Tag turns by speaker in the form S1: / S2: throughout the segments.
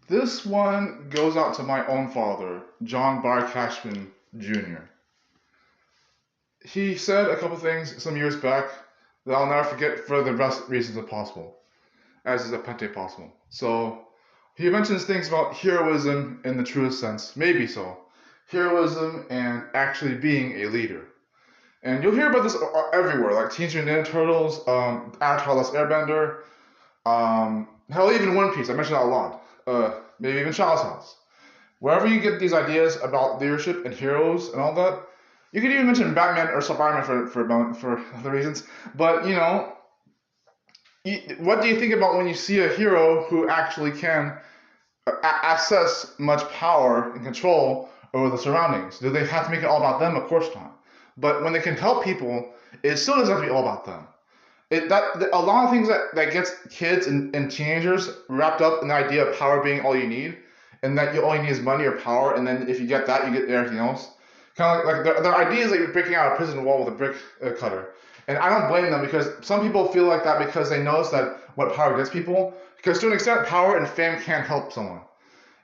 S1: This one goes out to my own father, John Bar Cashman Jr. He said a couple things some years back that I'll never forget for the best reasons possible, as is aplenty possible. So he mentions things about heroism in the truest sense, maybe so. Heroism and actually being a leader. And you'll hear about this everywhere, like Teenage Mutant Ninja Turtles, Avatar: Last Airbender, hell, even One Piece. I mentioned that a lot. Maybe even Child's House. Wherever you get these ideas about leadership and heroes and all that, you could even mention Batman or Spider-Man for other reasons. But what do you think about when you see a hero who actually can access much power and control over the surroundings? Do they have to make it all about them? Of course not. But when they can help people, it still doesn't have to be all about them. A lot of things that gets kids and teenagers wrapped up in the idea of power being all you need, and that all you need is money or power, and then if you get that, you get everything else. Kind of like their ideas that you're breaking out a prison wall with a brick cutter. And I don't blame them, because some people feel like that because they notice that what power gets people. Because to an extent, power and fame can help someone,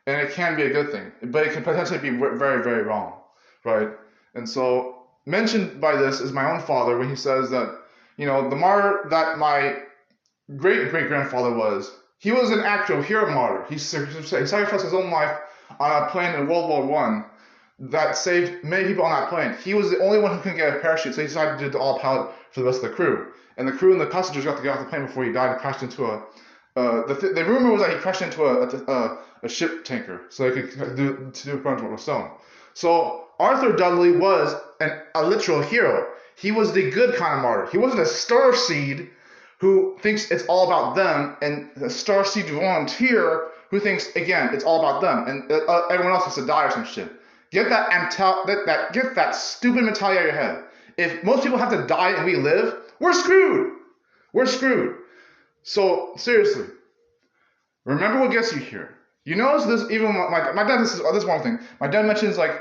S1: and it can be a good thing, but it can potentially be very, very wrong, right? And so mentioned by this is my own father when he says that the martyr that my great great grandfather was, he was an actual hero martyr. He sacrificed his own life on a plane in World War One that saved many people on that plane. He was the only one who couldn't get a parachute, so he decided to do the all pilot for the rest of the crew. And the crew and the passengers got to get off the plane before he died and crashed into a. The rumor was that he crashed into a ship tanker, so he could do a bunch of stone. So Arthur Dudley was a literal hero. He was the good kind of martyr. He wasn't a starseed who thinks it's all about them, and a starseed volunteer who thinks, again, it's all about them, and everyone else has to die or some shit. Get that stupid mentality out of your head. If most people have to die and we live, we're screwed. We're screwed. So seriously, remember what gets you here. You notice this, even my dad. This is one thing. My dad mentions, like,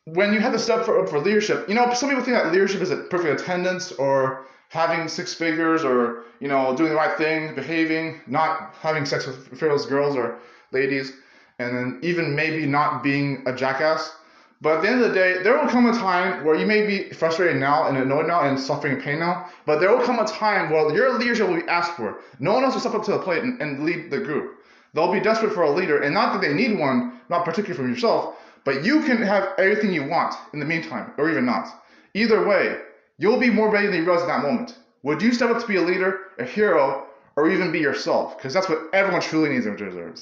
S1: when you have to step up for leadership. Some people think that leadership is perfect attendance, or having six figures, or doing the right thing, behaving, not having sex with frivolous girls or ladies, and then even maybe not being a jackass. But at the end of the day, there will come a time where you may be frustrated now and annoyed now and suffering pain now, but there will come a time where your leadership will be asked for. No one else will step up to the plate and lead the group. They'll be desperate for a leader, and not that they need one, not particularly from yourself, but you can have everything you want in the meantime, or even not. Either way, you'll be more ready than you realize at that moment. Would you step up to be a leader, a hero, or even be yourself? Because that's what everyone truly needs and deserves.